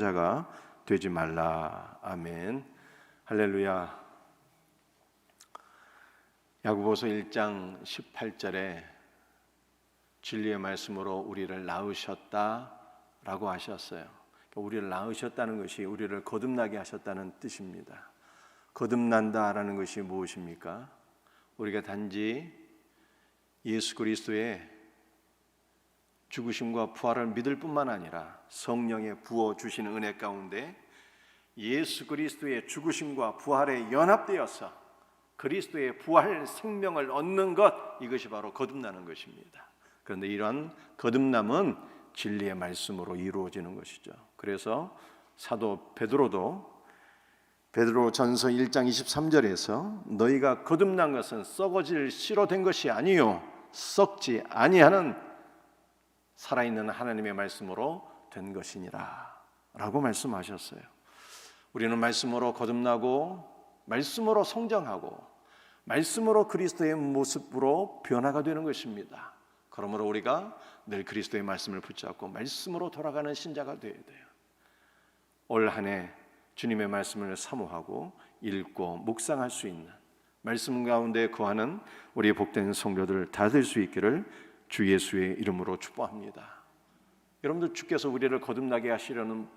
자가 되지 말라. 아멘. 할렐루야. 야고보서 1장 18절에 진리의 말씀으로 우리를 낳으셨다라고 하셨어요. 우리를 낳으셨다는 것이 우리를 거듭나게 하셨다는 뜻입니다. 거듭난다라는 것이 무엇입니까? 우리가 단지 예수 그리스도의 죽으심과 부활을 믿을 뿐만 아니라 성령의 부어주시는 은혜 가운데 예수 그리스도의 죽으심과 부활에 연합되어서 그리스도의 부활 생명을 얻는 것, 이것이 바로 거듭나는 것입니다. 그런데 이러한 거듭남은 진리의 말씀으로 이루어지는 것이죠. 그래서 사도 베드로도 베드로전서 1장 23절에서 너희가 거듭난 것은 썩어질 씨로 된 것이 아니요 썩지 아니하는 살아있는 하나님의 말씀으로 된 것이니라 라고 말씀하셨어요. 우리는 말씀으로 거듭나고 말씀으로 성장하고 말씀으로 그리스도의 모습으로 변화가 되는 것입니다. 그러므로 우리가 늘 그리스도의 말씀을 붙잡고 말씀으로 돌아가는 신자가 되어야 돼요. 올 한 해 주님의 말씀을 사모하고 읽고 묵상할 수 있는 말씀 가운데 거하는 우리 복된 성도들 다 될 수 있기를 주 예수의 이름으로 축복합니다. 여러분들 주께서 우리를 거듭나게 하시려는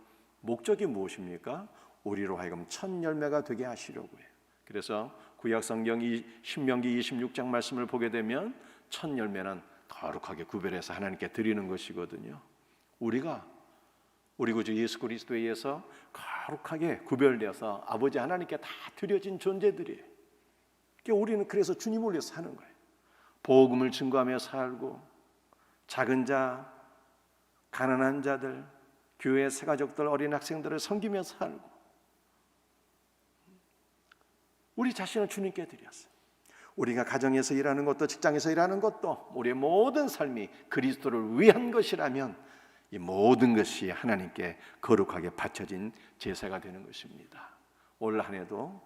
목적이 무엇입니까? 우리로 하여금 첫 열매가 되게 하시려고요. 그래서 구약성경 신명기 26장 말씀을 보게 되면 첫 열매는 거룩하게 구별해서 하나님께 드리는 것이거든요. 우리가 우리 구주 예수 그리스도에 의해서 거룩하게 구별되어서 아버지 하나님께 다 드려진 존재들이에요. 우리는 그래서 주님을 위해서 사는 거예요. 복음을 증거하며 살고 작은 자, 가난한 자들, 교회 새가족들, 어린 학생들을 섬기며 살고 우리 자신을 주님께 드렸어요. 우리가 가정에서 일하는 것도 직장에서 일하는 것도 우리의 모든 삶이 그리스도를 위한 것이라면 이 모든 것이 하나님께 거룩하게 바쳐진 제사가 되는 것입니다. 올 한 해도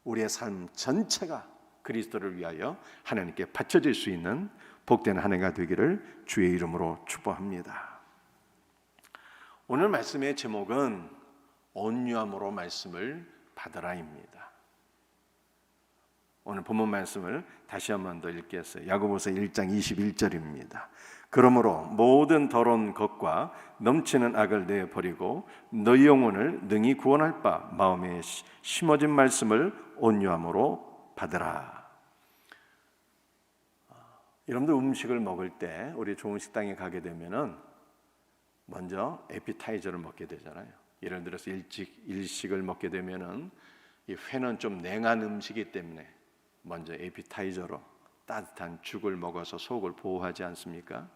우리의 삶 전체가 그리스도를 위하여 하나님께 바쳐질 수 있는 복된 한 해가 되기를 주의 이름으로 축복합니다. 오늘 말씀의 제목은 온유함으로 말씀을 받으라입니다. 오늘 본문 말씀을 다시 한 번 더 읽겠어요. 야고보서 1장 21절입니다. 그러므로 모든 더러운 것과 넘치는 악을 내버리고 너희 영혼을 능히 구원할 바 마음에 심어진 말씀을 온유함으로 받으라. 여러분들 음식을 먹을 때 우리 좋은 식당에 가게 되면은 먼저 에피타이저를 먹게 되잖아요. 예를 들어서 일식을 먹게 되면은 이 회는 좀 냉한 음식이기 때문에 먼저 에피타이저로 따뜻한 죽을 먹어서 속을 보호하지 않습니까?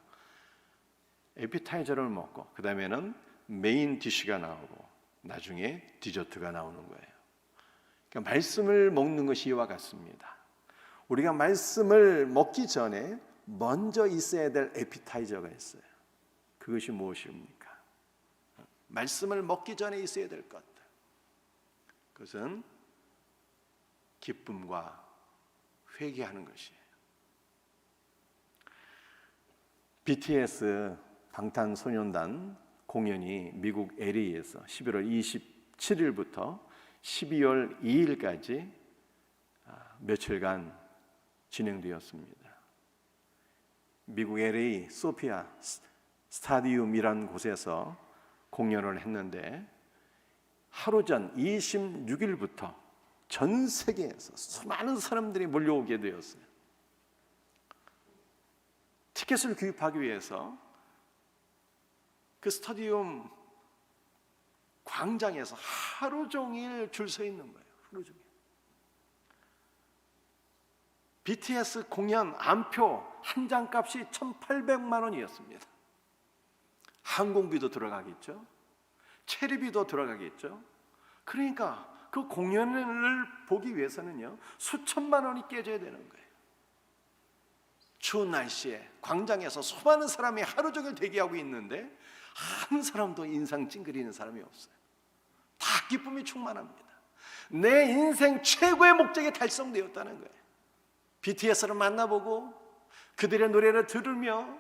에피타이저를 먹고 그 다음에는 메인 디쉬가 나오고 나중에 디저트가 나오는 거예요. 그러니까 말씀을 먹는 것이 이와 같습니다. 우리가 말씀을 먹기 전에 먼저 있어야 될 에피타이저가 있어요. 그것이 무엇입니까? 말씀을 먹기 전에 있어야 될 것들. 그것은 기쁨과 회개하는 것이에요. BTS 방탄소년단 공연이 미국 LA에서 11월 27일부터 12월 2일까지 며칠간 진행되었습니다. 미국 LA 소피아 스타디움이라는 곳에서 공연을 했는데 하루 전 26일부터 전 세계에서 수많은 사람들이 몰려오게 되었어요. 티켓을 구입하기 위해서 그 스타디움 광장에서 하루 종일 줄 서 있는 거예요. 하루 종일. BTS 공연 안표 한 장 값이 1,800만 원이었습니다. 항공비도 들어가겠죠. 체리비도 들어가겠죠. 그러니까 그 공연을 보기 위해서는요 수천만 원이 깨져야 되는 거예요. 추운 날씨에 광장에서 수많은 사람이 하루 종일 대기하고 있는데 한 사람도 인상 찡그리는 사람이 없어요. 다 기쁨이 충만합니다. 내 인생 최고의 목적이 달성되었다는 거예요. BTS를 만나보고 그들의 노래를 들으며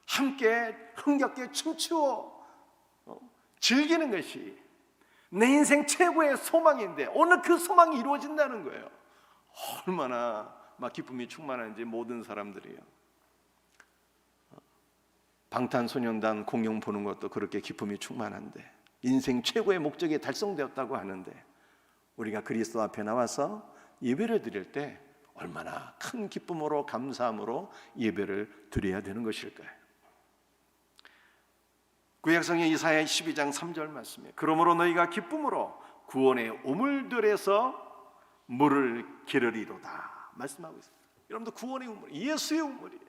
함께 흥겹게 춤추어 즐기는 것이 내 인생 최고의 소망인데 오늘 그 소망이 이루어진다는 거예요. 얼마나 막 기쁨이 충만한지 모든 사람들이요. 방탄소년단 공연 보는 것도 그렇게 기쁨이 충만한데 인생 최고의 목적이 달성되었다고 하는데 우리가 그리스도 앞에 나와서 예배를 드릴 때 얼마나 큰 기쁨으로 감사함으로 예배를 드려야 되는 것일까요? 구약성경 이사야 12장 3절 말씀에 그러므로 너희가 기쁨으로 구원의 우물들에서 물을 기르리로다 말씀하고 있습니다. 여러분들 구원의 우물, 예수의 우물이에요.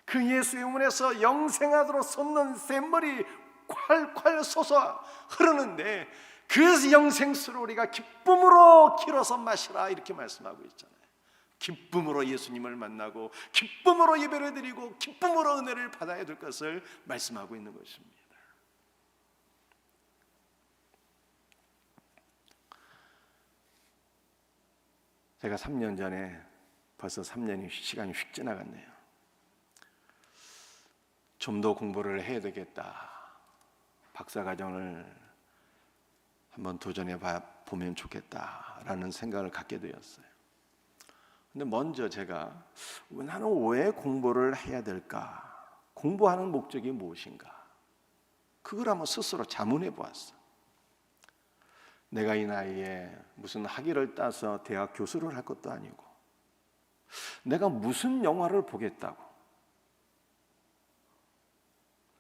그 예수의 우물에서 영생하도록 솟는 샘물이 콸콸 솟아 흐르는데 그 영생수를 우리가 기쁨으로 길어서 마시라 이렇게 말씀하고 있잖아요. 기쁨으로 예수님을 만나고 기쁨으로 예배를 드리고 기쁨으로 은혜를 받아야 될 것을 말씀하고 있는 것입니다. 제가 3년 전에 벌써 3년이 시간이 휙 지나갔네요. 좀 더 공부를 해야 되겠다. 박사과정을 한번 도전해 보면 좋겠다라는 생각을 갖게 되었어요. 근데 먼저 제가 나는 왜 공부를 해야 될까? 공부하는 목적이 무엇인가? 그걸 한번 스스로 자문해 보았어. 내가 이 나이에 무슨 학위를 따서 대학 교수를 할 것도 아니고 내가 무슨 영화를 보겠다고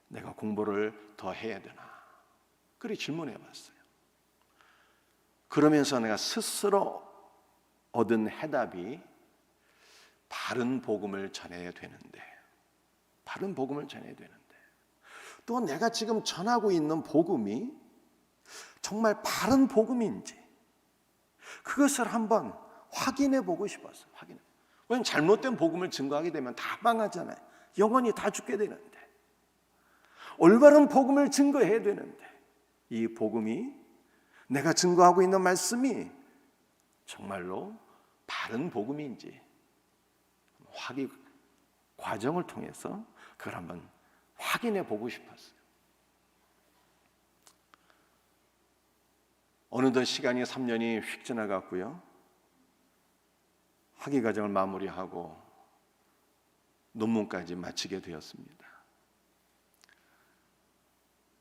내가 공부를 더 해야 되나? 그렇게 질문해 봤어요. 그러면서 내가 스스로 얻은 해답이 바른 복음을 전해야 되는데 또 내가 지금 전하고 있는 복음이 정말 바른 복음인지 그것을 한번 확인해 보고 싶었어요. 왜냐하면 잘못된 복음을 증거하게 되면 다 망하잖아요. 영원히 다 죽게 되는데 올바른 복음을 증거해야 되는데 이 복음이 내가 증거하고 있는 말씀이 정말로 바른 복음인지 확인 과정을 통해서 그걸 한번 확인해 보고 싶었어요. 어느덧 시간이 3년이 휙 지나갔고요. 학위 과정을 마무리하고 논문까지 마치게 되었습니다.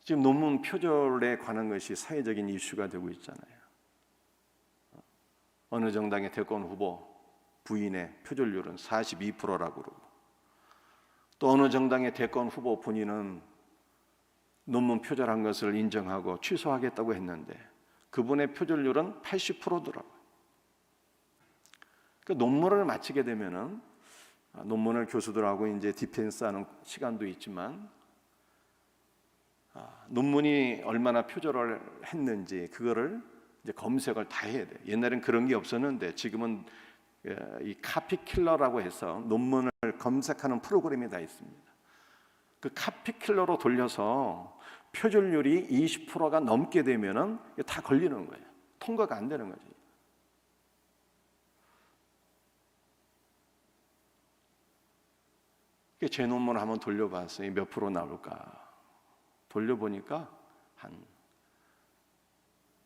지금 논문 표절에 관한 것이 사회적인 이슈가 되고 있잖아요. 어느 정당의 대권 후보 부인의 표절률은 42%라고 그러고 또 어느 정당의 대권 후보 본인은 논문 표절한 것을 인정하고 취소하겠다고 했는데 그분의 표절률은 80%더라고요. 그러니까 논문을 마치게 되면은 논문을 교수들하고 이제 디펜스하는 시간도 있지만 논문이 얼마나 표절을 했는지 그거를 이제 검색을 다 해야 돼. 옛날엔 그런 게 없었는데 지금은 이 카피킬러라고 해서 논문을 검색하는 프로그램이 다 있습니다. 그 카피킬러로 돌려서 표절률이 20%가 넘게 되면은 다 걸리는 거예요. 통과가 안 되는 거죠. 제 논문을 한번 돌려봤어요. 몇 프로 나올까? 돌려보니까 한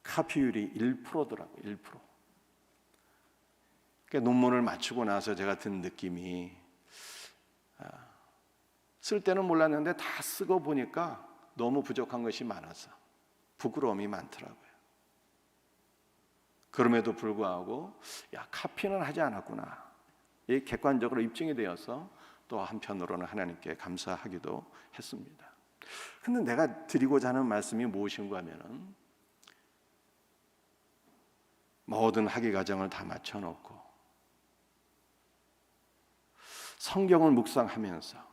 카피율이 1%더라고요. 1%. 그러니까 논문을 마치고 나서 제가 든 느낌이 쓸 때는 몰랐는데 다 쓰고 보니까 너무 부족한 것이 많아서 부끄러움이 많더라고요. 그럼에도 불구하고 카피는 하지 않았구나. 이 객관적으로 입증이 되어서 또 한편으로는 하나님께 감사하기도 했습니다. 근데 내가 드리고자 하는 말씀이 무엇인가 하면은 모든 학위 과정을 다 마쳐놓고 성경을 묵상하면서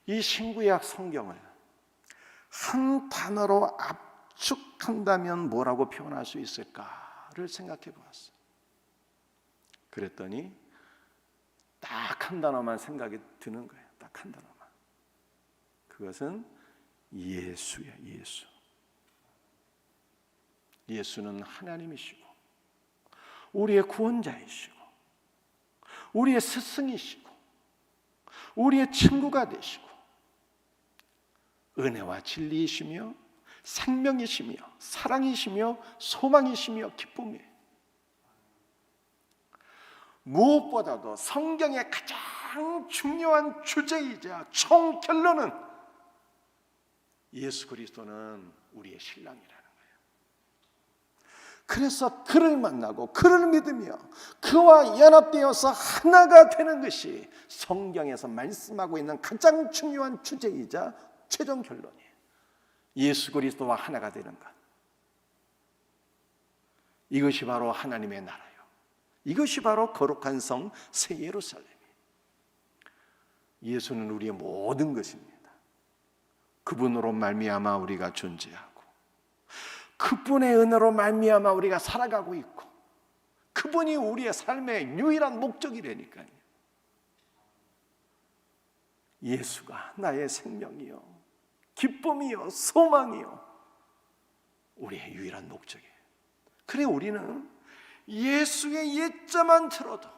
이 신구약 성경을 한 단어로 압축한다면 뭐라고 표현할 수 있을까를 생각해 보았어요. 그랬더니 딱 한 단어만 생각이 드는 거예요. 딱 한 단어만. 그것은 예수예요. 예수. 예수는 하나님이시고 우리의 구원자이시고 우리의 스승이시고 우리의 친구가 되시고 은혜와 진리이시며 생명이시며 사랑이시며 소망이시며 기쁨이에요. 무엇보다도 성경의 가장 중요한 주제이자 총결론은 예수 그리스도는 우리의 신랑이라는 거예요. 그래서 그를 만나고 그를 믿으며 그와 연합되어서 하나가 되는 것이 성경에서 말씀하고 있는 가장 중요한 주제이자 최종 결론이에요. 예수 그리스도와 하나가 되는 것. 이것이 바로 하나님의 나라요. 이것이 바로 거룩한 성 새 예루살렘이에요. 예수는 우리의 모든 것입니다. 그분으로 말미암아 우리가 존재하고 그분의 은혜로 말미암아 우리가 살아가고 있고 그분이 우리의 삶의 유일한 목적이라니까요. 예수가 나의 생명이요 기쁨이요 소망이요 우리의 유일한 목적이에요. 그래 우리는 예수의 예자만 들어도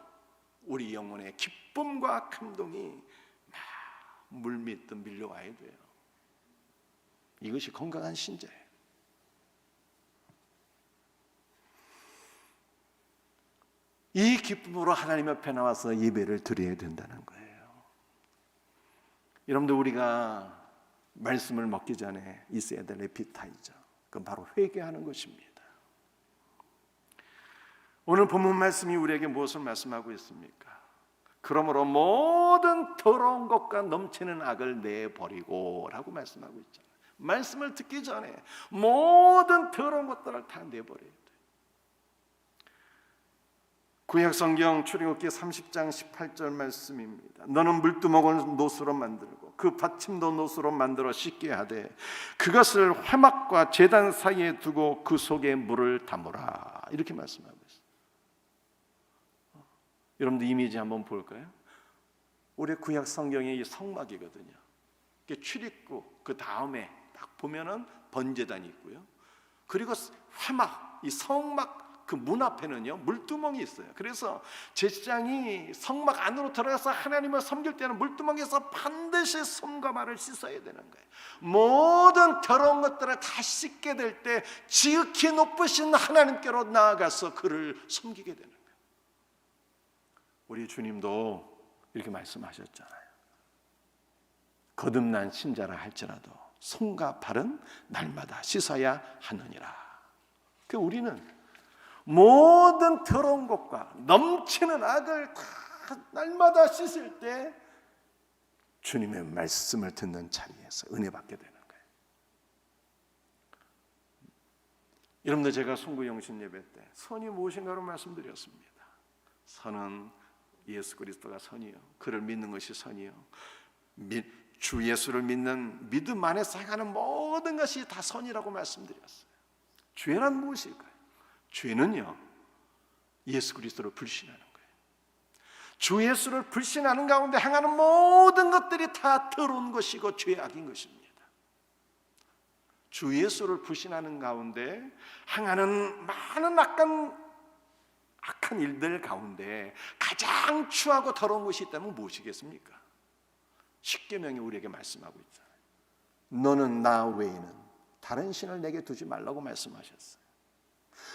우리 영혼의 기쁨과 감동이 막 물밀듯 밀려와야 돼요. 이것이 건강한 신자예요. 이 기쁨으로 하나님 앞에 나와서 예배를 드려야 된다는 거예요. 여러분들 우리가 말씀을 먹기 전에 있어야 될 에피타이저, 그건 바로 회개하는 것입니다. 오늘 본문 말씀이 우리에게 무엇을 말씀하고 있습니까? 그러므로 모든 더러운 것과 넘치는 악을 내버리고 라고 말씀하고 있잖아요. 말씀을 듣기 전에 모든 더러운 것들을 다 내버려야 돼요. 구약성경 출애굽기 30장 18절 말씀입니다. 너는 물두멍을 노수로 만들고 그 받침도 노수로 만들어 씻게 하되 그것을 회막과 제단 사이에 두고 그 속에 물을 담으라 이렇게 말씀하고 있어요. 여러분들 이미지 한번 볼까요? 우리 구약성경의 이 성막이거든요. 출입구 그 다음에 딱 보면은 번제단이 있고요. 그리고 회막, 이 성막 그 문 앞에는요 물두멍이 있어요. 그래서 제사장이 성막 안으로 들어가서 하나님을 섬길 때는 물두멍에서 반드시 손과 발을 씻어야 되는 거예요. 모든 더러운 것들을 다 씻게 될 때 지극히 높으신 하나님께로 나아가서 그를 섬기게 되는 거예요. 우리 주님도 이렇게 말씀하셨잖아요. 거듭난 신자라 할지라도 손과 발은 날마다 씻어야 하느니라. 그 우리는 모든 더러운 것과 넘치는 악을 다 날마다 씻을 때 주님의 말씀을 듣는 자리에서 은혜 받게 되는 거예요. 여러분들 제가 송구영신 예배 때 선이 무엇인가로 말씀드렸습니다. 선은 예수 그리스도가 선이요 그를 믿는 것이 선이요 주 예수를 믿는 믿음 안에서 행하는 모든 것이 다 선이라고 말씀드렸어요. 죄란 무엇일까요? 죄는요 예수 그리스도를 불신하는 거예요. 주 예수를 불신하는 가운데 행하는 모든 것들이 다 더러운 것이고 죄악인 것입니다. 주 예수를 불신하는 가운데 행하는 많은 악한 일들 가운데 가장 추하고 더러운 것이 있다면 무엇이겠습니까? 십계명이 우리에게 말씀하고 있잖아요. 너는 나 외에는 다른 신을 내게 두지 말라고 말씀하셨어요.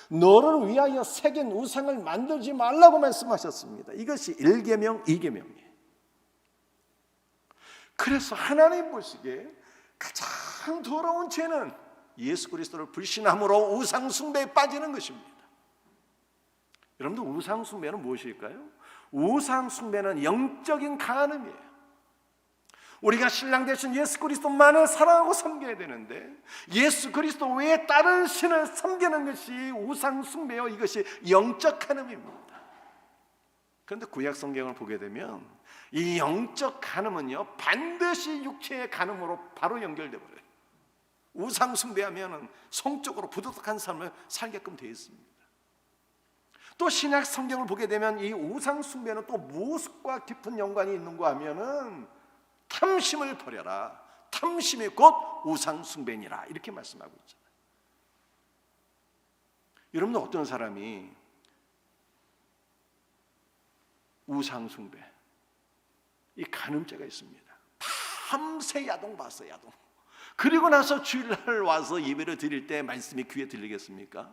너를 위하여 새긴 우상을 만들지 말라고 말씀하셨습니다. 이것이 1계명, 2계명이에요. 그래서 하나님 보시기에 가장 더러운 죄는 예수 그리스도를 불신함으로 우상 숭배에 빠지는 것입니다. 여러분들 우상 숭배는 무엇일까요? 우상 숭배는 영적인 간음이에요. 우리가 신랑 되신 예수 그리스도만을 사랑하고 섬겨야 되는데 예수 그리스도 외에 다른 신을 섬기는 것이 우상 숭배요 이것이 영적 간음입니다. 그런데 구약 성경을 보게 되면 이 영적 간음은요 반드시 육체의 간음으로 바로 연결돼 버려요. 우상 숭배하면은 성적으로 부도덕한 삶을 살게끔 되어 있습니다. 또 신약 성경을 보게 되면 이 우상 숭배는 또 무엇과 깊은 연관이 있는가 하면은 탐심을 버려라. 탐심이 곧 우상 숭배니라. 이렇게 말씀하고 있잖아요. 여러분들 어떤 사람이 우상 숭배, 이 간음죄가 있습니다. 밤새 야동 봤어요. 야동. 그리고 나서 주일날 와서 예배를 드릴 때 말씀이 귀에 들리겠습니까?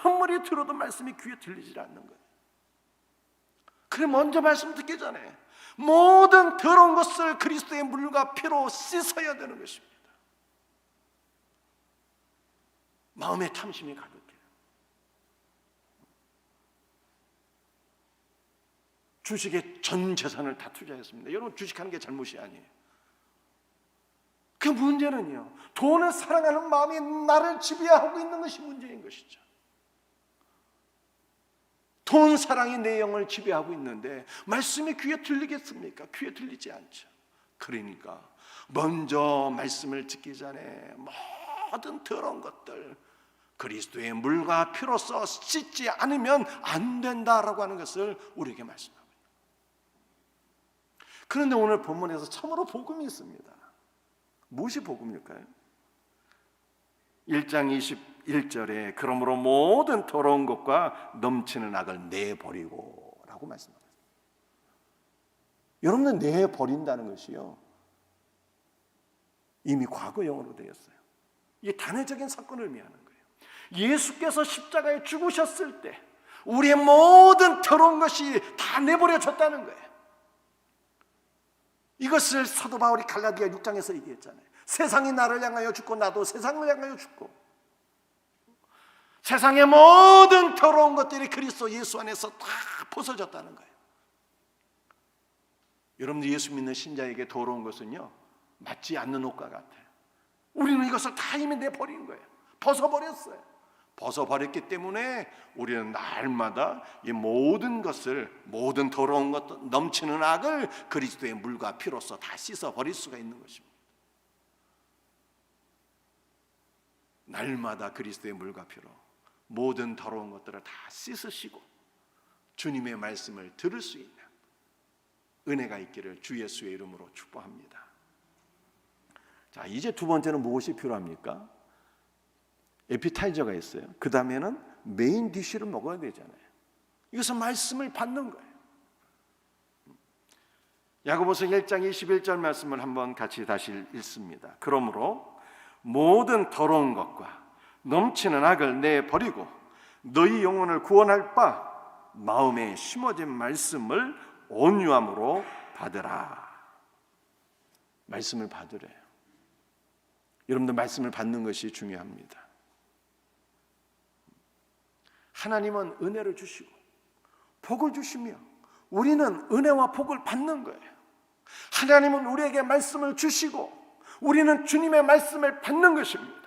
아무리 들어도 말씀이 귀에 들리질 않는 거예요. 그래 먼저 말씀 듣기 전에 모든 더러운 것을 그리스도의 물과 피로 씻어야 되는 것입니다. 마음에 탐심이 가득해. 주식에 전 재산을 다 투자했습니다. 여러분, 주식하는 게 잘못이 아니에요. 그 문제는요, 돈을 사랑하는 마음이 나를 지배하고 있는 것이 문제인 것이죠. 돈 사랑이 내 영을 지배하고 있는데 말씀이 귀에 들리겠습니까? 귀에 들리지 않죠. 그러니까 먼저 말씀을 듣기 전에 모든 더러운 것들 그리스도의 물과 피로써 씻지 않으면 안 된다라고 하는 것을 우리에게 말씀합니다. 그런데 오늘 본문에서 참으로 복음이 있습니다. 무엇이 복음일까요? 1장 21절에 그러므로 모든 더러운 것과 넘치는 악을 내버리고 라고 말씀합니다. 여러분은 내버린다는 것이요, 이미 과거형으로 되었어요. 이게 단회적인 사건을 의미하는 거예요. 예수께서 십자가에 죽으셨을 때 우리의 모든 더러운 것이 다 내버려졌다는 거예요. 이것을 사도 바울이 갈라디아 6장에서 얘기했잖아요. 세상이 나를 향하여 죽고 나도 세상을 향하여 죽고, 세상의 모든 더러운 것들이 그리스도 예수 안에서 다 벗어졌다는 거예요. 여러분들 예수 믿는 신자에게 더러운 것은요, 맞지 않는 옷과 같아요. 우리는 이것을 다 이미 내버린 거예요. 벗어버렸어요. 벗어버렸기 때문에 우리는 날마다 이 모든 것을, 모든 더러운 것, 넘치는 악을 그리스도의 물과 피로써 다 씻어버릴 수가 있는 것입니다. 날마다 그리스도의 물과 피로 모든 더러운 것들을 다 씻으시고 주님의 말씀을 들을 수 있는 은혜가 있기를 주 예수의 이름으로 축복합니다. 자, 이제 두 번째는 무엇이 필요합니까? 에피타이저가 있어요. 그 다음에는 메인 디쉬를 먹어야 되잖아요. 이것은 말씀을 받는 거예요. 야고보서 1장 21절 말씀을 한번 같이 다시 읽습니다. 그러므로 모든 더러운 것과 넘치는 악을 내버리고 너희 영혼을 구원할 바 마음에 심어진 말씀을 온유함으로 받으라. 말씀을 받으래요. 여러분들 말씀을 받는 것이 중요합니다. 하나님은 은혜를 주시고 복을 주시며 우리는 은혜와 복을 받는 거예요. 하나님은 우리에게 말씀을 주시고 우리는 주님의 말씀을 받는 것입니다.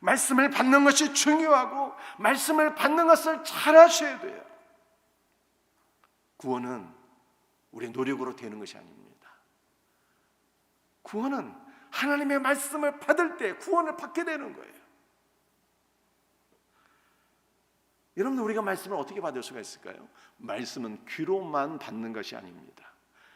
말씀을 받는 것이 중요하고 말씀을 받는 것을 잘 하셔야 돼요. 구원은 우리의 노력으로 되는 것이 아닙니다. 구원은 하나님의 말씀을 받을 때 구원을 받게 되는 거예요. 여러분, 우리가 말씀을 어떻게 받을 수가 있을까요? 말씀은 귀로만 받는 것이 아닙니다.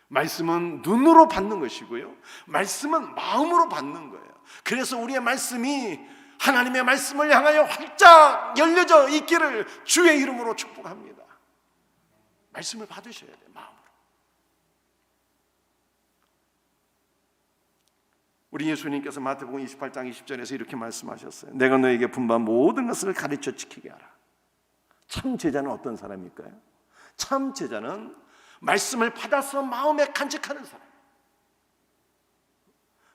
말씀은 눈으로 받는 것이고요, 말씀은 마음으로 받는 거예요. 그래서 우리의 말씀이 하나님의 말씀을 향하여 활짝 열려져 있기를 주의 이름으로 축복합니다. 말씀을 받으셔야 돼요, 마음으로. 우리 예수님께서 마태복음 28장 20절에서 이렇게 말씀하셨어요. 내가 너에게 분부한 모든 것을 가르쳐 지키게 하라. 참 제자는 어떤 사람일까요? 참 제자는 말씀을 받아서 마음에 간직하는 사람.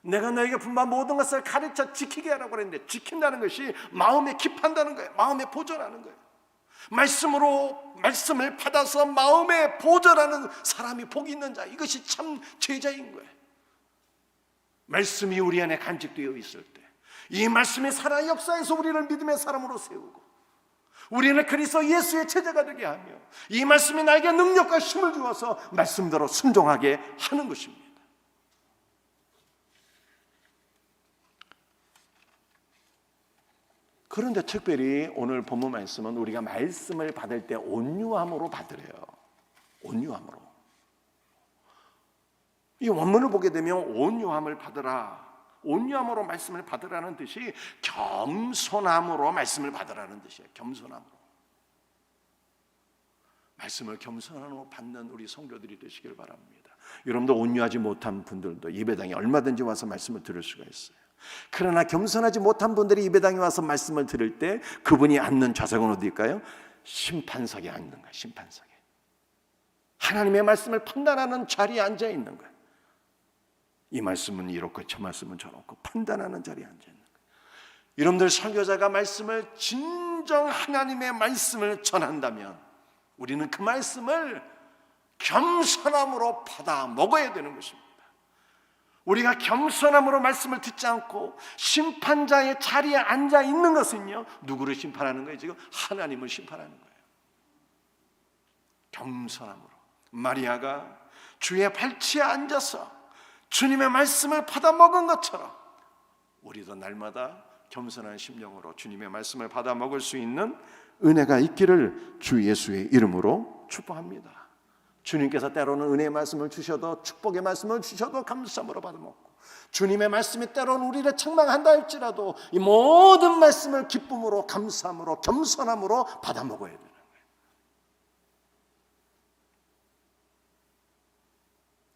내가 너에게 분부한 모든 것을 가르쳐 지키게 하라고 그랬는데, 지킨다는 것이 마음에 기판다는 거예요. 마음에 보존하는 거예요. 말씀을 받아서 마음에 보존하는 사람이 복이 있는 자, 이것이 참 제자인 거예요. 말씀이 우리 안에 간직되어 있을 때 이 말씀이 살아 역사에서 우리를 믿음의 사람으로 세우고 우리는 그리스도 예수의 제자가 되게 하며 이 말씀이 나에게 능력과 힘을 주어서 말씀대로 순종하게 하는 것입니다. 그런데 특별히 오늘 본문 말씀은 우리가 말씀을 받을 때 온유함으로 받으래요. 온유함으로. 이 원문을 보게 되면 온유함을 받으라, 온유함으로 말씀을 받으라는 뜻이 겸손함으로 말씀을 받으라는 뜻이에요. 겸손함으로. 말씀을 겸손함으로 받는 우리 성도들이 되시길 바랍니다. 여러분들 온유하지 못한 분들도 예배당에 얼마든지 와서 말씀을 들을 수가 있어요. 그러나 겸손하지 못한 분들이 예배당에 와서 말씀을 들을 때 그분이 앉는 좌석은 어디일까요? 심판석에 앉는 거예요. 심판석에. 하나님의 말씀을 판단하는 자리에 앉아 있는 거예요. 이 말씀은 이렇고 저 말씀은 저렇고 판단하는 자리에 앉아 있는 거예요. 여러분들 설교자가 말씀을 진정 하나님의 말씀을 전한다면 우리는 그 말씀을 겸손함으로 받아 먹어야 되는 것입니다. 우리가 겸손함으로 말씀을 듣지 않고 심판자의 자리에 앉아 있는 것은요, 누구를 심판하는 거예요? 지금 하나님을 심판하는 거예요. 겸손함으로. 마리아가 주의 발치에 앉아서 주님의 말씀을 받아 먹은 것처럼 우리도 날마다 겸손한 심령으로 주님의 말씀을 받아 먹을 수 있는 은혜가 있기를 주 예수의 이름으로 축복합니다. 주님께서 때로는 은혜의 말씀을 주셔도, 축복의 말씀을 주셔도 감사함으로 받아먹고, 주님의 말씀이 때로는 우리를 책망한다 할지라도 이 모든 말씀을 기쁨으로, 감사함으로, 겸손함으로 받아먹어야 되는 거예요.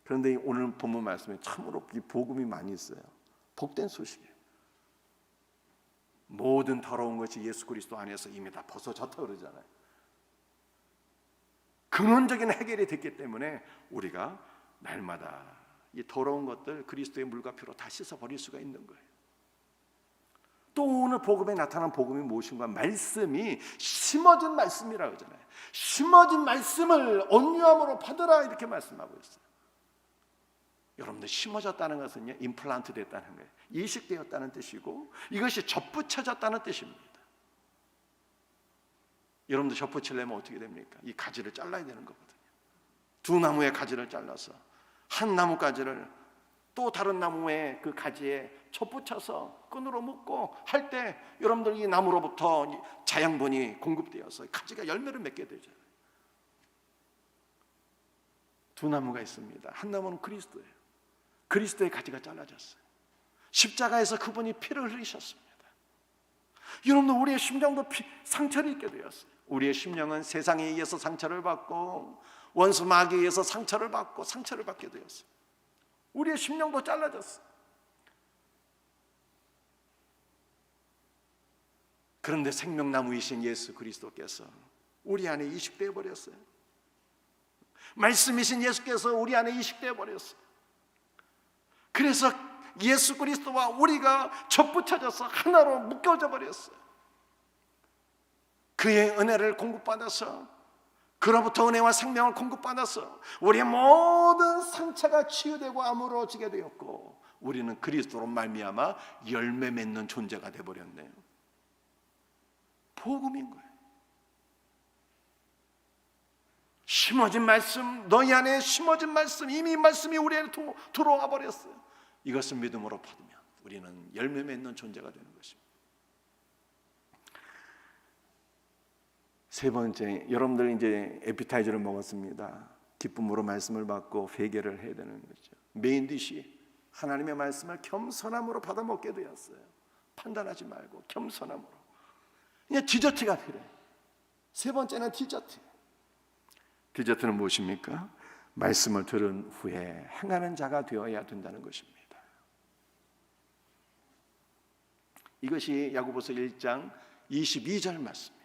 그런데 오늘 본문 말씀에 참으로 이 복음이 많이 있어요. 복된 소식이에요. 모든 더러운 것이 예수 그리스도 안에서 이미 다 벗어졌다 그러잖아요. 근원적인 해결이 됐기 때문에 우리가 날마다 이 더러운 것들 그리스도의 물과 피로 다 씻어버릴 수가 있는 거예요. 또 오늘 복음에 나타난 복음이 무엇인가? 말씀이 심어진 말씀이라고 하잖아요. 심어진 말씀을 온유함으로 받으라 이렇게 말씀하고 있어요. 여러분들 심어졌다는 것은요, 임플란트 됐다는 거예요. 이식되었다는 뜻이고 이것이 접붙여졌다는 뜻입니다. 여러분들 접붙이려면 어떻게 됩니까? 이 가지를 잘라야 되는 거거든요. 두 나무의 가지를 잘라서 한 나무 가지를 또 다른 나무의 그 가지에 접붙여서 끈으로 묶고 할 때 여러분들 이 나무로부터 자양분이 공급되어서 가지가 열매를 맺게 되죠. 두 나무가 있습니다. 한 나무는 그리스도예요. 그리스도의 가지가 잘라졌어요. 십자가에서 그분이 피를 흘리셨습니다. 여러분들 우리의 심령도 상처를 입게 되었어요. 우리의 심령은 세상에 의해서 상처를 받고 원수 마귀에 의해서 상처를 받고 상처를 받게 되었어요. 우리의 심령도 잘라졌어요. 그런데 생명나무이신 예수 그리스도께서 우리 안에 이식되어 버렸어요. 말씀이신 예수께서 우리 안에 이식되어 버렸어요. 그래서 예수 그리스도와 우리가 접붙여져서 하나로 묶여져 버렸어요. 그의 은혜를 공급받아서, 그로부터 은혜와 생명을 공급받아서 우리의 모든 상처가 치유되고 아물어지게 되었고 우리는 그리스도로 말미암아 열매 맺는 존재가 되어버렸네요. 복음인 거예요. 심어진 말씀, 너희 안에 심어진 말씀, 이미 말씀이 우리 안에 들어와 버렸어요. 이것을 믿음으로 받으면 우리는 열매 맺는 존재가 되는 것입니다. 세 번째, 여러분들 이제 에피타이저를 먹었습니다. 기쁨으로 말씀을 받고 회개를 해야 되는 거죠. 메인 디시, 하나님의 말씀을 겸손함으로 받아 먹게 되었어요. 판단하지 말고 겸손함으로. 그냥 디저트가 필요해요. 세 번째는 디저트. 디저트는 무엇입니까? 말씀을 들은 후에 행하는 자가 되어야 된다는 것입니다. 이것이 야고보서 1장 22절 말씀이에요.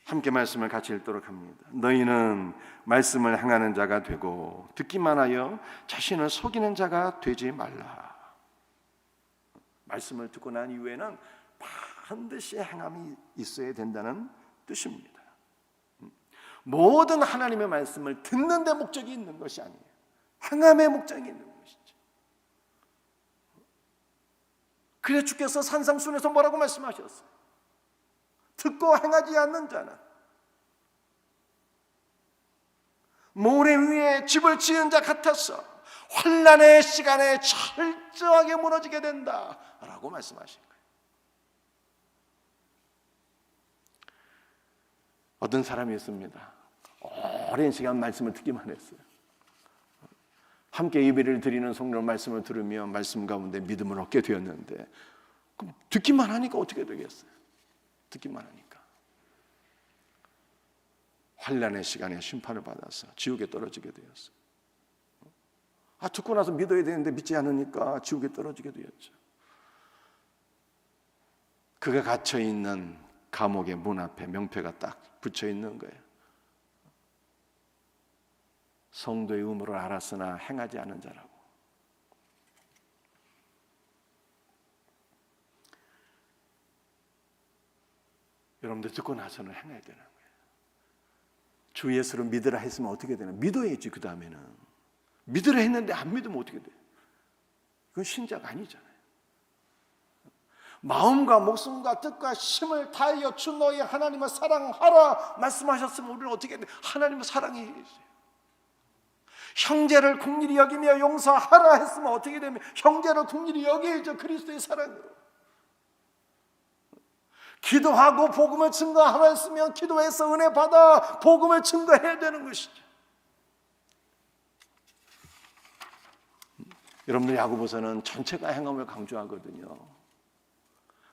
함께 말씀을 같이 읽도록 합니다. 너희는 말씀을 행하는 자가 되고 듣기만 하여 자신을 속이는 자가 되지 말라. 말씀을 듣고 난 이후에는 반드시 행함이 있어야 된다는 뜻입니다. 모든 하나님의 말씀을 듣는 데 목적이 있는 것이 아니에요. 행함의 목적이 있는 것이죠. 그래 주께서 산상순에서 뭐라고 말씀하셨어요? 듣고 행하지 않는 자는 모래 위에 집을 지은 자 같아서 환난의 시간에 철저하게 무너지게 된다라고 말씀하신 거예요. 어떤 사람이 있습니다. 오랜 시간 말씀을 듣기만 했어요. 함께 예배를 드리는 성령 말씀을 들으며 말씀 가운데 믿음을 얻게 되었는데 그럼 듣기만 하니까 어떻게 되겠어요? 듣기만 하니까 환난의 시간에 심판을 받아서 지옥에 떨어지게 되었어요. 듣고 나서 믿어야 되는데 믿지 않으니까 지옥에 떨어지게 되었죠. 그가 갇혀있는 감옥의 문 앞에 명패가 딱 붙여 있는 거예요. 성도의 의무를 알았으나 행하지 않은 자라고. 여러분들 듣고 나서는 행해야 되는 거예요. 주 예수를 믿으라 했으면 어떻게 되나? 믿어야지. 그 다음에는 믿으라 했는데 안 믿으면 어떻게 돼? 그건 신자가 아니잖아요. 마음과 목숨과 뜻과 힘을 다하여 주 너희 하나님을 사랑하라 말씀하셨으면 우리는 어떻게 돼? 하나님을 사랑해야지. 형제를 긍휼히 여기며 용서하라 했으면 어떻게 되면 형제를 긍휼히 여겨야죠. 그리스도의 사랑으로. 기도하고 복음을 증거하라 했으면 기도해서 은혜 받아 복음을 증거해야 되는 것이죠. 여러분들 야고보서는 전체가 행함을 강조하거든요.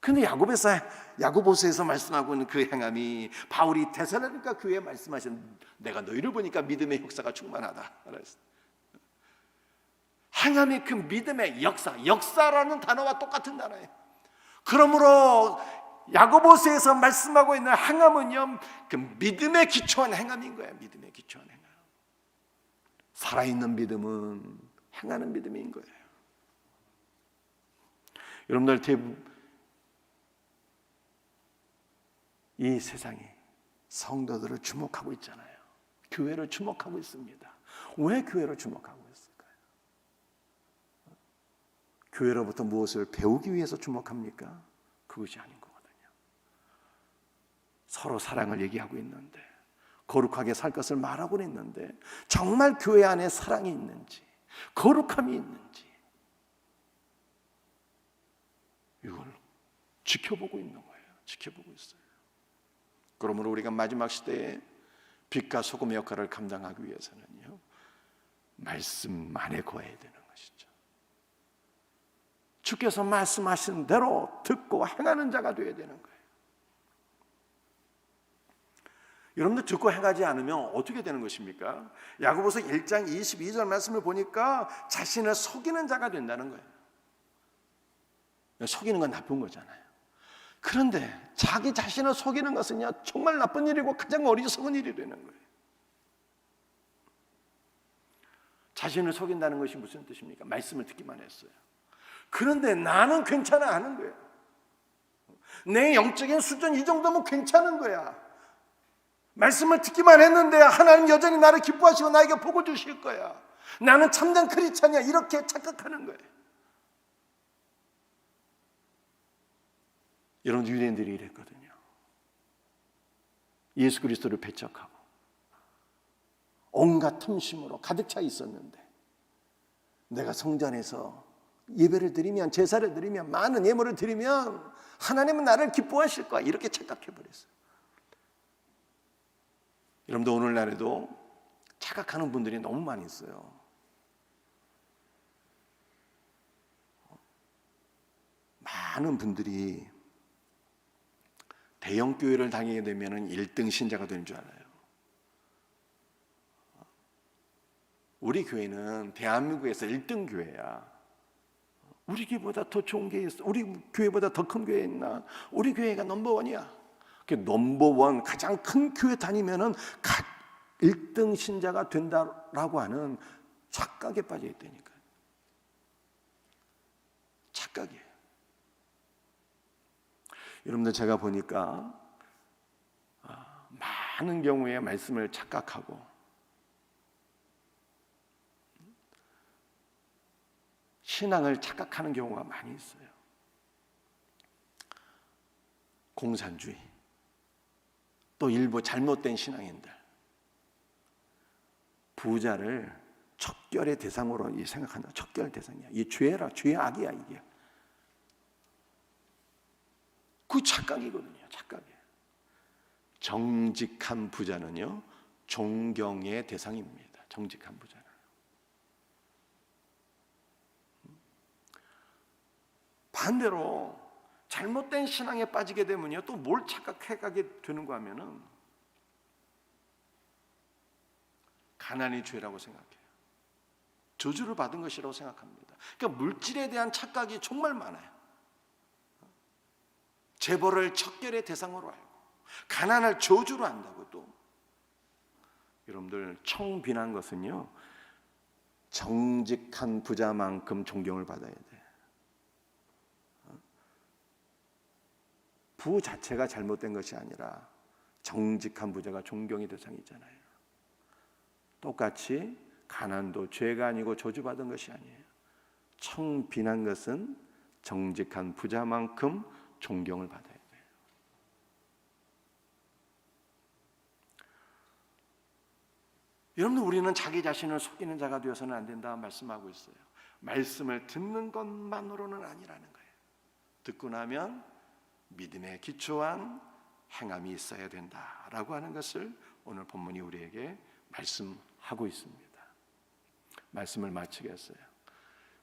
근데 야고보서에서 말씀하고 있는 그 행함이 바울이 데살로니가 교회에 말씀하신 내가 너희를 보니까 믿음의 역사가 충만하다. 행함이 그 믿음의 역사라는 단어와 똑같은 단어예요. 그러므로 야고보서에서 말씀하고 있는 행함은요, 그 믿음에 기초한 행함인 거예요. 믿음에 기초한 행함. 살아있는 믿음은 행하는 믿음인 거예요. 여러분들 이 세상이 성도들을 주목하고 있잖아요. 교회를 주목하고 있습니다. 왜 교회를 주목하고 있을까요? 교회로부터 무엇을 배우기 위해서 주목합니까? 그것이 아닌 거거든요. 서로 사랑을 얘기하고 있는데, 거룩하게 살 것을 말하고 있는데 정말 교회 안에 사랑이 있는지, 거룩함이 있는지 이걸 지켜보고 있는 거예요. 지켜보고 있어요. 그러므로 우리가 마지막 시대에 빛과 소금의 역할을 감당하기 위해서는요, 말씀 안에 거해야 되는 것이죠. 주께서 말씀하신 대로 듣고 행하는 자가 되어야 되는 거예요. 여러분들 듣고 행하지 않으면 어떻게 되는 것입니까? 야고보서 1장 22절 말씀을 보니까 자신을 속이는 자가 된다는 거예요. 속이는 건 나쁜 거잖아요. 그런데 자기 자신을 속이는 것은요, 정말 나쁜 일이고 가장 어리석은 일이 되는 거예요. 자신을 속인다는 것이 무슨 뜻입니까? 말씀을 듣기만 했어요. 그런데 나는 괜찮아 하는 거예요. 내 영적인 수준 이 정도면 괜찮은 거야. 말씀을 듣기만 했는데 하나님 여전히 나를 기뻐하시고 나에게 복을 주실 거야. 나는 참된 크리스찬이야. 이렇게 착각하는 거예요. 이런 유대인들이 이랬거든요. 예수 그리스도를 배척하고 온갖 틈심으로 가득 차 있었는데, 내가 성전에서 예배를 드리면, 제사를 드리면, 많은 예물을 드리면 하나님은 나를 기뻐하실 거야. 이렇게 착각해버렸어요. 여러분도 오늘날에도 착각하는 분들이 너무 많이 있어요. 많은 분들이 대형 교회를 다니게 되면 1등 신자가 되는 줄 알아요. 우리 교회는 대한민국에서 1등 교회야. 우리 교회보다 더 좋은 게 있어. 우리 교회보다 더 큰 교회 있나? 우리 교회가 넘버원이야. 넘버원, 가장 큰 교회 다니면은 1등 신자가 된다라고 하는 착각에 빠져 있다니까요. 착각이에요. 여러분들, 제가 보니까 많은 경우에 말씀을 착각하고 신앙을 착각하는 경우가 많이 있어요. 공산주의, 또 일부 잘못된 신앙인들, 부자를 척결의 대상으로 생각한다. 척결 대상이야. 이 죄라, 죄악이야 이게. 그 착각이거든요. 착각이에요. 정직한 부자는요, 존경의 대상입니다. 정직한 부자는. 반대로 잘못된 신앙에 빠지게 되면요, 또 뭘 착각해가게 되는가 하면은 가난이 죄라고 생각해요. 저주를 받은 것이라고 생각합니다. 그러니까 물질에 대한 착각이 정말 많아요. 재벌을 척결의 대상으로 알고 가난을 저주로 한다고. 또 여러분들, 청빈한 것은요, 정직한 부자만큼 존경을 받아야 돼요. 부 자체가 잘못된 것이 아니라 정직한 부자가 존경의 대상이잖아요. 똑같이 가난도 죄가 아니고 저주받은 것이 아니에요. 청빈한 것은 정직한 부자만큼 존경을 받아야 돼요. 여러분들, 우리는 자기 자신을 속이는 자가 되어서는 안 된다 말씀하고 있어요. 말씀을 듣는 것만으로는 아니라는 거예요. 듣고 나면 믿음에 기초한 행함이 있어야 된다라고 하는 것을 오늘 본문이 우리에게 말씀하고 있습니다. 말씀을 마치겠어요.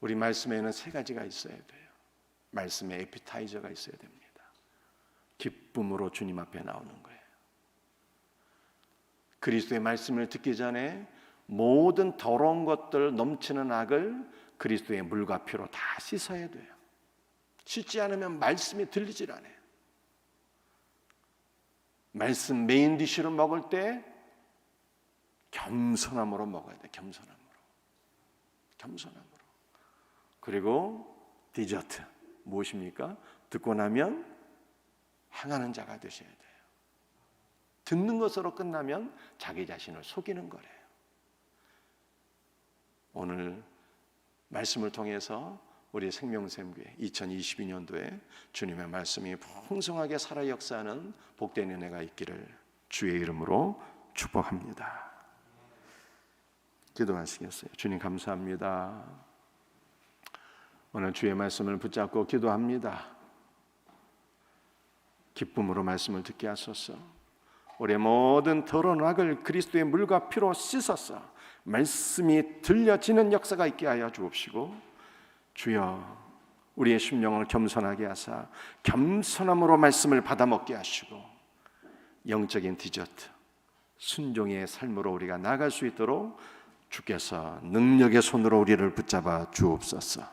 우리 말씀에는 세 가지가 있어야 돼요. 말씀에 에피타이저가 있어야 됩니다. 기쁨으로 주님 앞에 나오는 거예요. 그리스도의 말씀을 듣기 전에 모든 더러운 것들, 넘치는 악을 그리스도의 물과 피로 다 씻어야 돼요. 씻지 않으면 말씀이 들리질 않아요. 말씀 메인 디쉬로 먹을 때 겸손함으로 먹어야 돼. 겸손함으로. 그리고 디저트 무엇입니까? 듣고 나면 행하는 자가 되셔야 돼요. 듣는 것으로 끝나면 자기 자신을 속이는 거래요. 오늘 말씀을 통해서 우리 생명샘교회 2022년도에 주님의 말씀이 풍성하게 살아 역사하는 복된 은혜가 있기를 주의 이름으로 축복합니다. 기도하시겠어요? 주님, 감사합니다. 오늘 주의 말씀을 붙잡고 기도합니다. 기쁨으로 말씀을 듣게 하소서. 우리의 모든 더러운 악을 그리스도의 물과 피로 씻어서 말씀이 들려지는 역사가 있게 하여 주옵시고, 주여, 우리의 심령을 겸손하게 하사 겸손함으로 말씀을 받아먹게 하시고 영적인 디저트, 순종의 삶으로 우리가 나갈 수 있도록 주께서 능력의 손으로 우리를 붙잡아 주옵소서.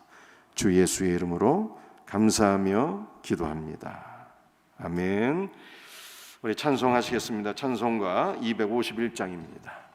주 예수의 이름으로 감사하며 기도합니다. 아멘. 우리 찬송하시겠습니다. 찬송가 251장입니다.